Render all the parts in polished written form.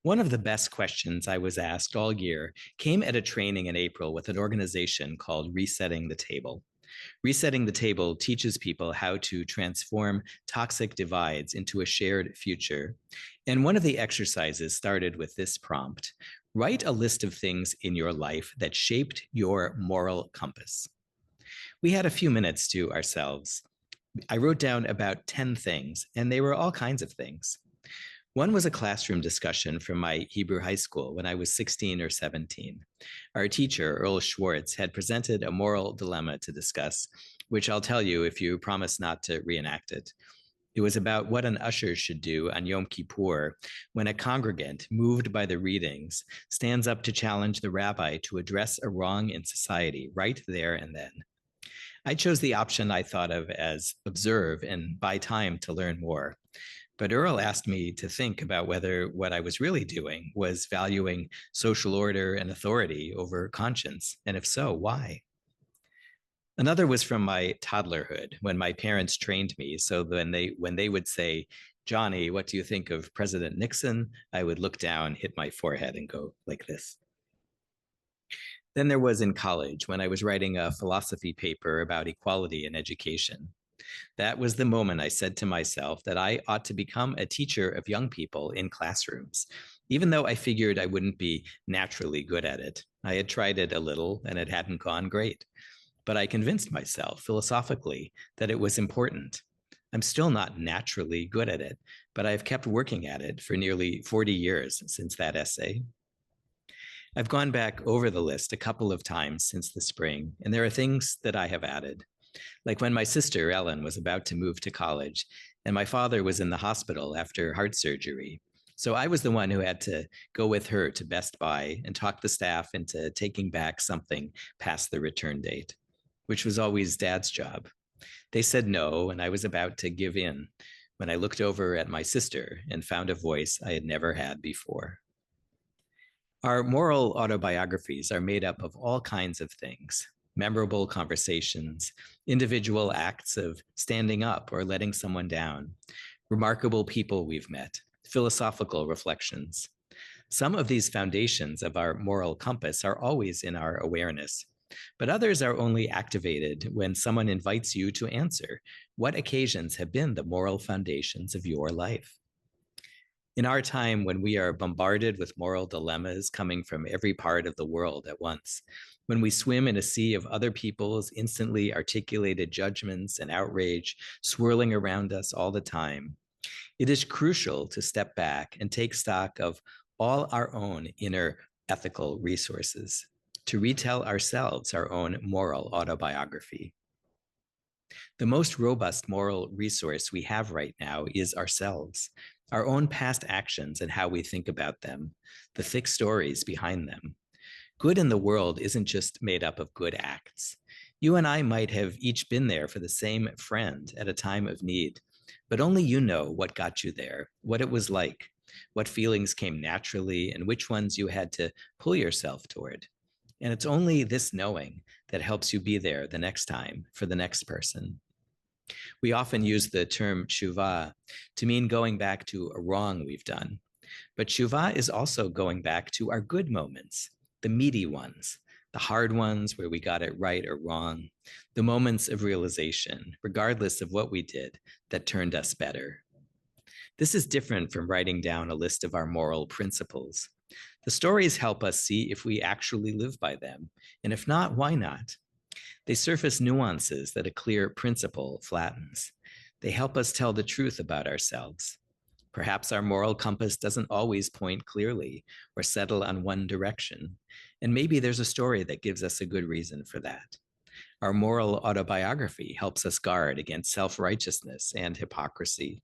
One of the best questions I was asked all year came at a training in April with an organization called Resetting the Table. Resetting the Table teaches people how to transform toxic divides into a shared future. And one of the exercises started with this prompt: write a list of things in your life that shaped your moral compass. We had a few minutes to ourselves. I wrote down about 10 things, and they were all kinds of things. One was a classroom discussion from my Hebrew high school when I was 16 or 17. Our teacher, Earl Schwartz, had presented a moral dilemma to discuss, which I'll tell you if you promise not to reenact it. It was about what an usher should do on Yom Kippur when a congregant, moved by the readings, stands up to challenge the rabbi to address a wrong in society right there and then. I chose the option I thought of as observe and buy time to learn more. But Earl asked me to think about whether what I was really doing was valuing social order and authority over conscience, and if so, why? Another was from my toddlerhood when my parents trained me. So when they would say, "Johnny, what do you think of President Nixon?" I would look down, hit my forehead, and go like this. Then there was in college when I was writing a philosophy paper about equality in education. That was the moment I said to myself that I ought to become a teacher of young people in classrooms, even though I figured I wouldn't be naturally good at it. I had tried it a little and it hadn't gone great. But I convinced myself philosophically that it was important. I'm still not naturally good at it, but I've kept working at it for nearly 40 years since that essay. I've gone back over the list a couple of times since the spring, and there are things that I have added. Like when my sister, Ellen, was about to move to college, and my father was in the hospital after heart surgery. So I was the one who had to go with her to Best Buy and talk the staff into taking back something past the return date, which was always Dad's job. They said no, and I was about to give in when I looked over at my sister and found a voice I had never had before. Our moral autobiographies are made up of all kinds of things: memorable conversations, individual acts of standing up or letting someone down, remarkable people we've met, philosophical reflections. Some of these foundations of our moral compass are always in our awareness, but others are only activated when someone invites you to answer what occasions have been the moral foundations of your life. In our time, when we are bombarded with moral dilemmas coming from every part of the world at once, when we swim in a sea of other people's instantly articulated judgments and outrage swirling around us all the time, it is crucial to step back and take stock of all our own inner ethical resources, to retell ourselves our own moral autobiography. The most robust moral resource we have right now is ourselves, our own past actions and how we think about them, the thick stories behind them. Good in the world isn't just made up of good acts. You and I might have each been there for the same friend at a time of need, but only you know what got you there, what it was like, what feelings came naturally, and which ones you had to pull yourself toward. And it's only this knowing that helps you be there the next time for the next person. We often use the term tshuva to mean going back to a wrong we've done. But tshuva is also going back to our good moments, the meaty ones, the hard ones where we got it right or wrong, the moments of realization, regardless of what we did, that turned us better. This is different from writing down a list of our moral principles. The stories help us see if we actually live by them, and if not, why not? They surface nuances that a clear principle flattens. They help us tell the truth about ourselves. Perhaps our moral compass doesn't always point clearly or settle on one direction, and maybe there's a story that gives us a good reason for that. Our moral autobiography helps us guard against self-righteousness and hypocrisy.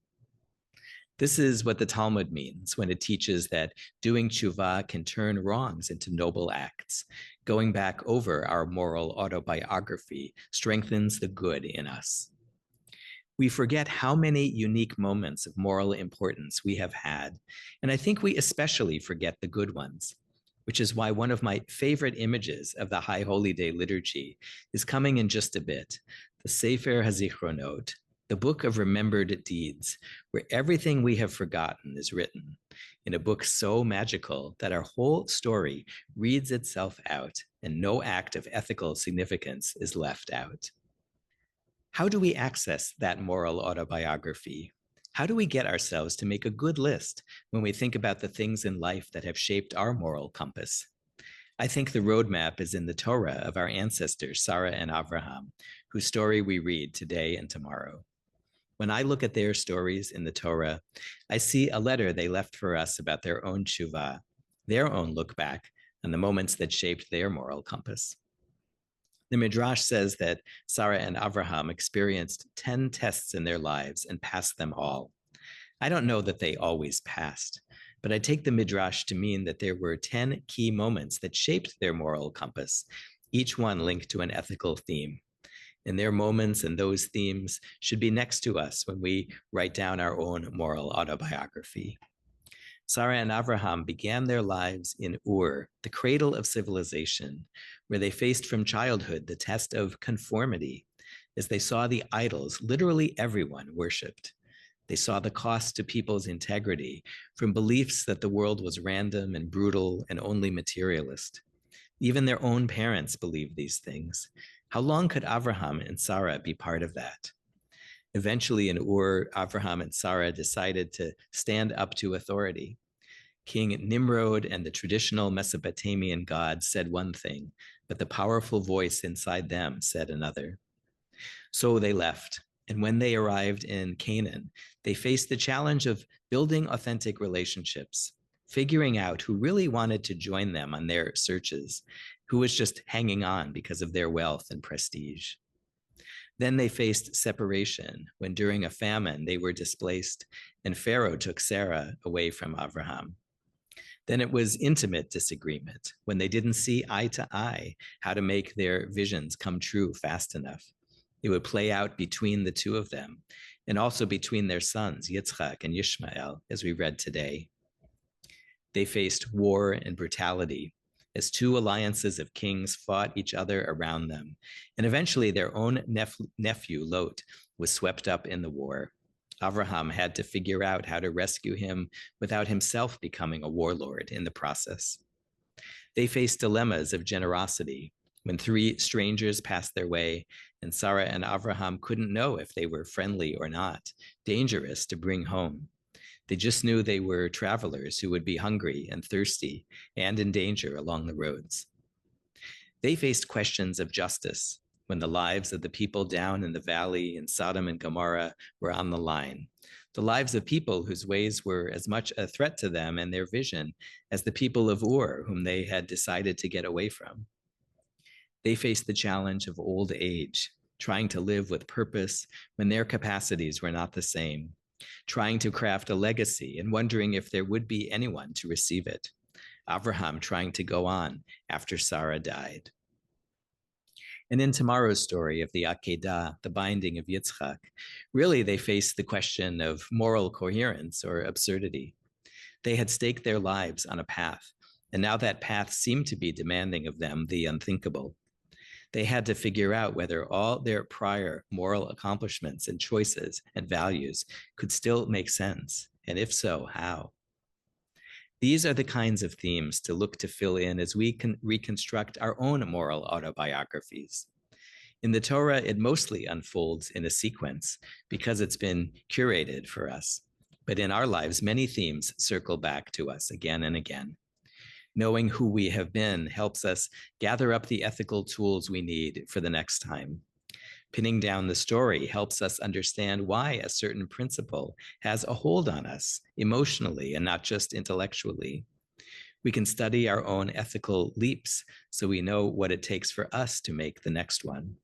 This is what the Talmud means when it teaches that doing tshuva can turn wrongs into noble acts. Going back over our moral autobiography strengthens the good in us. We forget how many unique moments of moral importance we have had, and I think we especially forget the good ones, which is why one of my favorite images of the High Holy Day liturgy is coming in just a bit: the Sefer HaZichronot, the book of remembered deeds, where everything we have forgotten is written, in a book so magical that our whole story reads itself out and no act of ethical significance is left out. How do we access that moral autobiography? How do we get ourselves to make a good list when we think about the things in life that have shaped our moral compass? I think the roadmap is in the Torah of our ancestors, Sarah and Abraham, whose story we read today and tomorrow. When I look at their stories in the Torah, I see a letter they left for us about their own tshuva, their own look back on the moments that shaped their moral compass. The Midrash says that Sarah and Abraham experienced 10 tests in their lives and passed them all. I don't know that they always passed, but I take the Midrash to mean that there were 10 key moments that shaped their moral compass, each one linked to an ethical theme. And their moments and those themes should be next to us when we write down our own moral autobiography. Sarah and Abraham began their lives in Ur, the cradle of civilization, where they faced from childhood the test of conformity, as they saw the idols literally everyone worshipped. They saw the cost to people's integrity from beliefs that the world was random and brutal and only materialist. Even their own parents believed these things. How long could Abraham and Sarah be part of that? Eventually in Ur, Abraham and Sarah decided to stand up to authority. King Nimrod and the traditional Mesopotamian gods said one thing, but the powerful voice inside them said another. So they left. And when they arrived in Canaan, they faced the challenge of building authentic relationships, figuring out who really wanted to join them on their searches, who was just hanging on because of their wealth and prestige. Then they faced separation when during a famine they were displaced and Pharaoh took Sarah away from Abraham. Then it was intimate disagreement when they didn't see eye to eye how to make their visions come true fast enough. It would play out between the two of them and also between their sons, Yitzchak and Yishmael, as we read today. They faced war and brutality as two alliances of kings fought each other around them. And eventually their own nephew, Lot, was swept up in the war. Abraham had to figure out how to rescue him without himself becoming a warlord in the process. They faced dilemmas of generosity when three strangers passed their way and Sarah and Abraham couldn't know if they were friendly or not, dangerous to bring home. They just knew they were travelers who would be hungry and thirsty and in danger along the roads. They faced questions of justice when the lives of the people down in the valley in Sodom and Gomorrah were on the line, the lives of people whose ways were as much a threat to them and their vision as the people of Ur, whom they had decided to get away from. They faced the challenge of old age, trying to live with purpose when their capacities were not the same, trying to craft a legacy and wondering if there would be anyone to receive it. Abraham trying to go on after Sarah died. And in tomorrow's story of the Akedah, the binding of Yitzchak, really they faced the question of moral coherence or absurdity. They had staked their lives on a path, and now that path seemed to be demanding of them the unthinkable. They had to figure out whether all their prior moral accomplishments and choices and values could still make sense, and if so, how. These are the kinds of themes to look to fill in as we can reconstruct our own moral autobiographies. In the Torah, it mostly unfolds in a sequence because it's been curated for us. But in our lives, many themes circle back to us again and again. Knowing who we have been helps us gather up the ethical tools we need for the next time. Pinning down the story helps us understand why a certain principle has a hold on us emotionally and not just intellectually. We can study our own ethical leaps so we know what it takes for us to make the next one.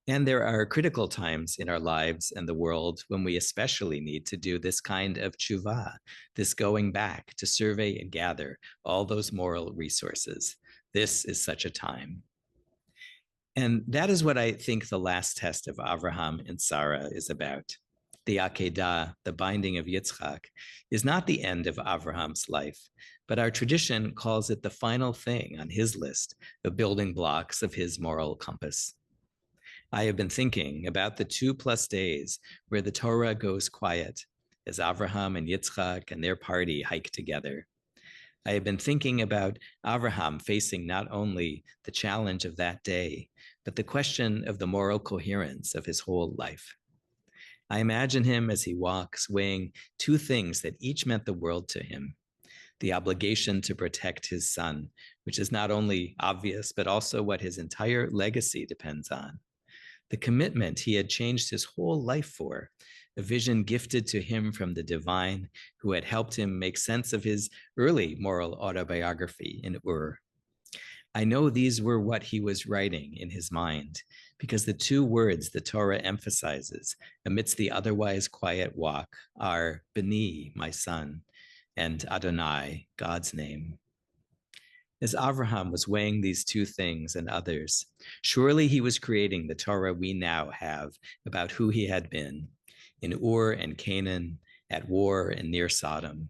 And there are critical times in our lives and the world when we especially need to do this kind of tshuva, this going back to survey and gather all those moral resources. This is such a time. And that is what I think the last test of Abraham and Sarah is about. The Akedah, the binding of Yitzchak, is not the end of Abraham's life, but our tradition calls it the final thing on his list of building blocks of his moral compass. I have been thinking about the 2+ days where the Torah goes quiet as Avraham and Yitzchak and their party hike together. I have been thinking about Avraham facing not only the challenge of that day, but the question of the moral coherence of his whole life. I imagine him as he walks, weighing two things that each meant the world to him: the obligation to protect his son, which is not only obvious, but also what his entire legacy depends on; the commitment he had changed his whole life for, a vision gifted to him from the divine, who had helped him make sense of his early moral autobiography in Ur. I know these were what he was writing in his mind, because the two words the Torah emphasizes amidst the otherwise quiet walk are B'ni, my son, and Adonai, God's name. As Avraham was weighing these two things and others, surely he was creating the Torah we now have about who he had been in Ur and Canaan, at war and near Sodom,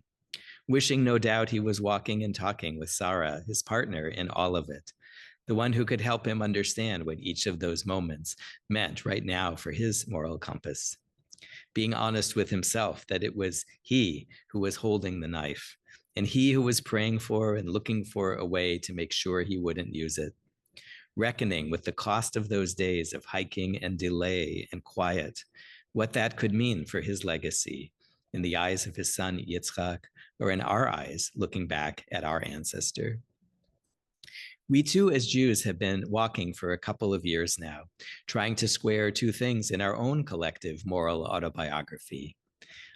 wishing no doubt he was walking and talking with Sarah, his partner in all of it, the one who could help him understand what each of those moments meant right now for his moral compass. Being honest with himself that it was he who was holding the knife, and he who was praying for and looking for a way to make sure he wouldn't use it. Reckoning with the cost of those days of hiking and delay and quiet, what that could mean for his legacy in the eyes of his son Yitzchak, or in our eyes looking back at our ancestor. We too, as Jews, have been walking for a couple of years now, trying to square two things in our own collective moral autobiography: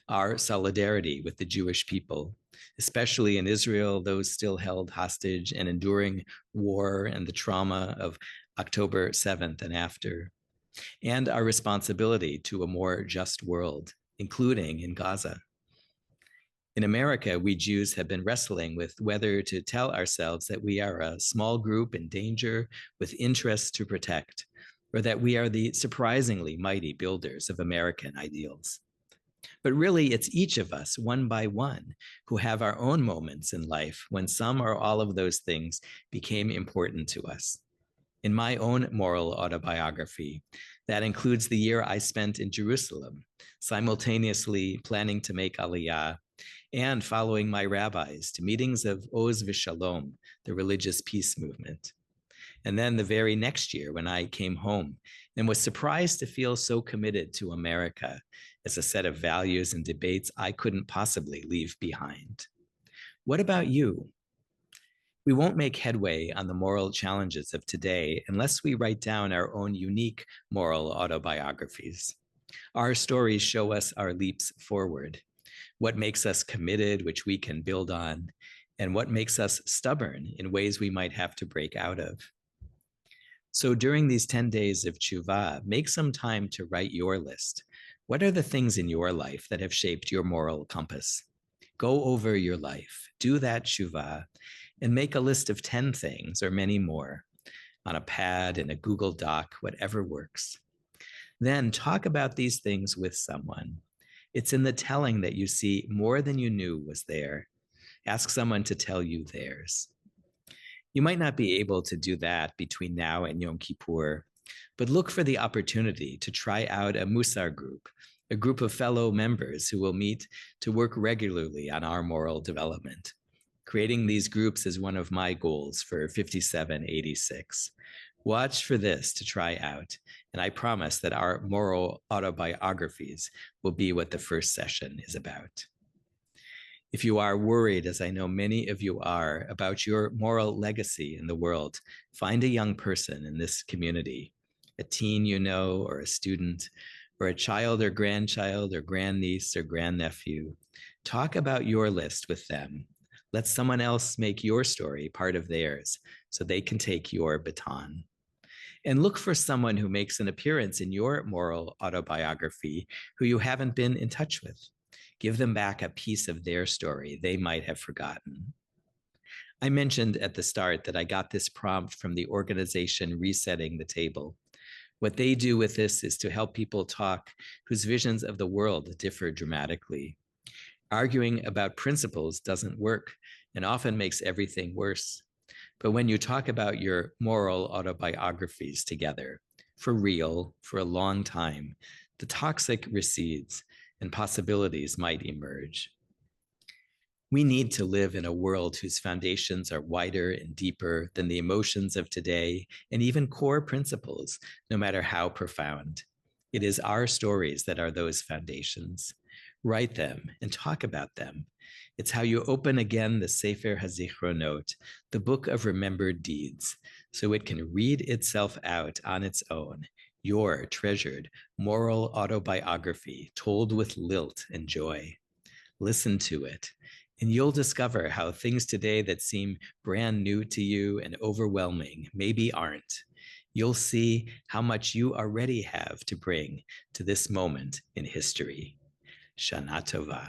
our solidarity with the Jewish people, especially in Israel, those still held hostage and enduring war and the trauma of October 7th and after, and our responsibility to a more just world, including in Gaza. In America, we Jews have been wrestling with whether to tell ourselves that we are a small group in danger with interests to protect, or that we are the surprisingly mighty builders of American ideals. But really, it's each of us, one by one, who have our own moments in life when some or all of those things became important to us. In my own moral autobiography, that includes the year I spent in Jerusalem, simultaneously planning to make Aliyah and following my rabbis to meetings of Oz V'Shalom, the religious peace movement. And then the very next year when I came home and was surprised to feel so committed to America as a set of values and debates I couldn't possibly leave behind. What about you? We won't make headway on the moral challenges of today unless we write down our own unique moral autobiographies. Our stories show us our leaps forward, what makes us committed, which we can build on, and what makes us stubborn in ways we might have to break out of. So during these 10 days of tshuva, make some time to write your list. What are the things in your life that have shaped your moral compass? Go over your life, do that tshuva, and make a list of 10 things or many more on a pad, in a Google Doc, whatever works. Then talk about these things with someone. It's in the telling that you see more than you knew was there. Ask someone to tell you theirs. You might not be able to do that between now and Yom Kippur, but look for the opportunity to try out a Musar group, a group of fellow members who will meet to work regularly on our moral development. Creating these groups is one of my goals for 5786. Watch for this to try out, and I promise that our moral autobiographies will be what the first session is about. If you are worried, as I know many of you are, about your moral legacy in the world, find a young person in this community, a teen you know, or a student, or a child or grandchild or grandniece or grandnephew. Talk about your list with them. Let someone else make your story part of theirs so they can take your baton. And look for someone who makes an appearance in your moral autobiography who you haven't been in touch with. Give them back a piece of their story they might have forgotten. I mentioned at the start that I got this prompt from the organization Resetting the Table. What they do with this is to help people talk whose visions of the world differ dramatically. Arguing about principles doesn't work and often makes everything worse. But when you talk about your moral autobiographies together, for real, for a long time, the toxic recedes and possibilities might emerge. We need to live in a world whose foundations are wider and deeper than the emotions of today and even core principles, no matter how profound. It is our stories that are those foundations. Write them and talk about them. It's how you open again the Sefer HaZichronot, the book of remembered deeds, so it can read itself out on its own, your treasured moral autobiography told with lilt and joy. Listen to it, and you'll discover how things today that seem brand new to you and overwhelming maybe aren't. You'll see how much you already have to bring to this moment in history. Shana Tova.